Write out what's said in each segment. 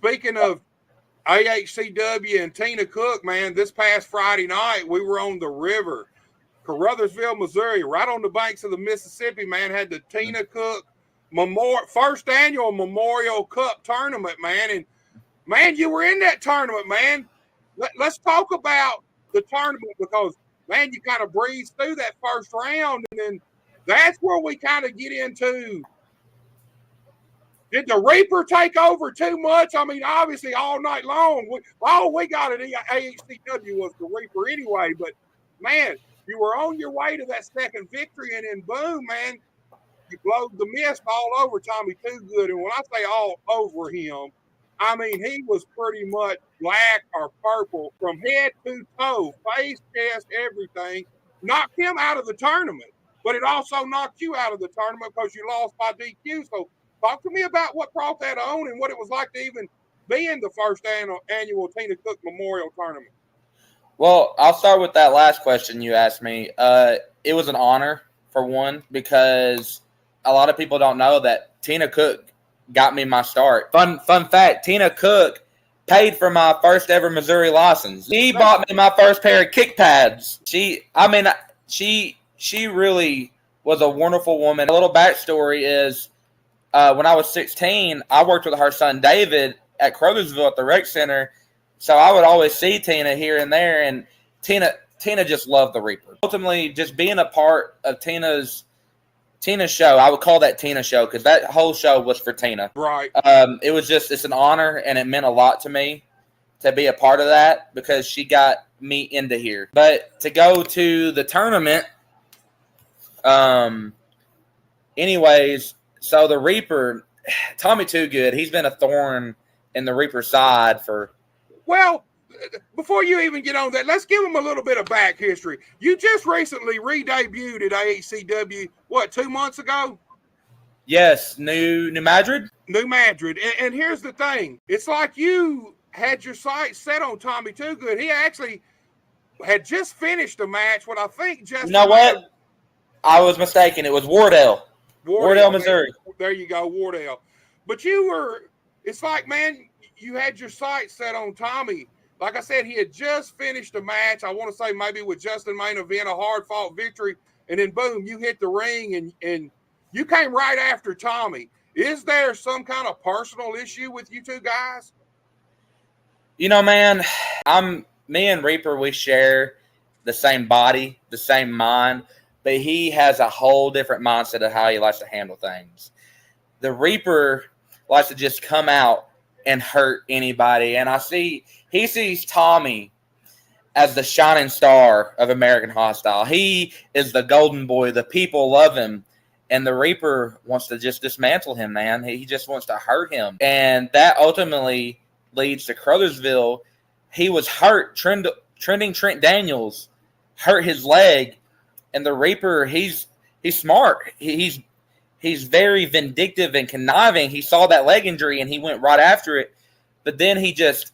speaking of AHCW and Tina Cook, man, this past Friday night, we were on the river, Caruthersville, Missouri, right on the banks of the Mississippi, man, had the Tina Cook first annual Memorial Cup tournament, man. And, man, you were in that tournament, man. Let's talk about the tournament because, man, you kind of breezed through that first round, and then that's where we kind of get into, did the Reaper take over too much? I mean, obviously, all night long, all we got at AHCW was the Reaper anyway. But, man, you were on your way to that second victory, and then boom, man, you blowed the mist all over Tommy Toogood. And when I say all over him, I mean he was pretty much black or purple from head to toe, face, chest, everything. Knocked him out of the tournament, but it also knocked you out of the tournament because you lost by DQ. So, talk to me about what brought that on and what it was like to even be in the first annual Tina Cook Memorial Tournament. Well, I'll start with that last question you asked me. It was an honor, for one, because a lot of people don't know that Tina Cook got me my start. Fun fact, Tina Cook paid for my first ever Missouri license. She bought me my first pair of kick pads. She really was a wonderful woman. A little backstory is, when I was 16, I worked with her son David at Crothersville at the rec center, so I would always see Tina here and there, and Tina just loved the Reaper. Ultimately, just being a part of Tina's show, I would call that Tina show because that whole show was for Tina. Right. It's an honor, and it meant a lot to me to be a part of that because she got me into here. But to go to the tournament, anyways. So the Reaper, Tommy Toogood, he's been a thorn in the Reaper side for. Well, before you even get on that, let's give him a little bit of back history. You just recently re-debuted at AHCW, 2 months ago? Yes, New Madrid. New Madrid. And here's the thing. It's like you had your sights set on Tommy Toogood. He actually had just finished a match, what I think just. You know what? I was mistaken. It was Wardell, Missouri. There you go, Wardell. But it's like, man, you had your sights set on Tommy. Like I said, he had just finished a match. I want to say maybe with Justin main event, a hard-fought victory, and then boom, you hit the ring, and you came right after Tommy. Is there some kind of personal issue with you two guys? You know, man, me and Reaper, we share the same body, the same mind, but he has a whole different mindset of how he likes to handle things. The Reaper likes to just come out and hurt anybody, and he sees Tommy as the shining star of American Hostile. He is the golden boy. The people love him, and the Reaper wants to just dismantle him, man. He just wants to hurt him, and that ultimately leads to Crothersville. He was hurt. Trending Trent Daniels hurt his leg. And the Reaper, he's smart. He's very vindictive and conniving. He saw that leg injury and he went right after it. But then he just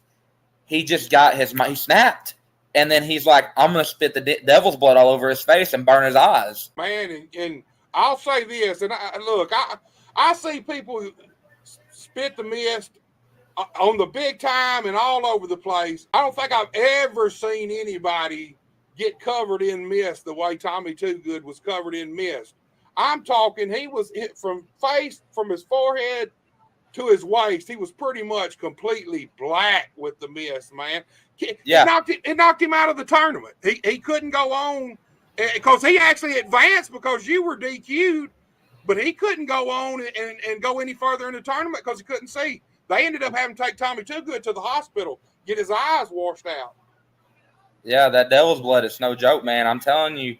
got he snapped. And then he's like, I'm going to spit the devil's blood all over his face and burn his eyes. Man, and I'll say this, and I see people spit the mist on the big time and all over the place. I don't think I've ever seen anybody get covered in mist the way Tommy Toogood was covered in mist. I'm talking, he was hit from his forehead to his waist. He was pretty much completely black with the mist, man. Yeah. It knocked him out of the tournament. He couldn't go on because he actually advanced because you were DQ'd, but he couldn't go on and go any further in the tournament because he couldn't see. They ended up having to take Tommy Toogood to the hospital, get his eyes washed out. Yeah, that devil's blood is no joke, man. I'm telling you,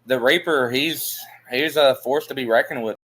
the Reaper, he's a force to be reckoned with.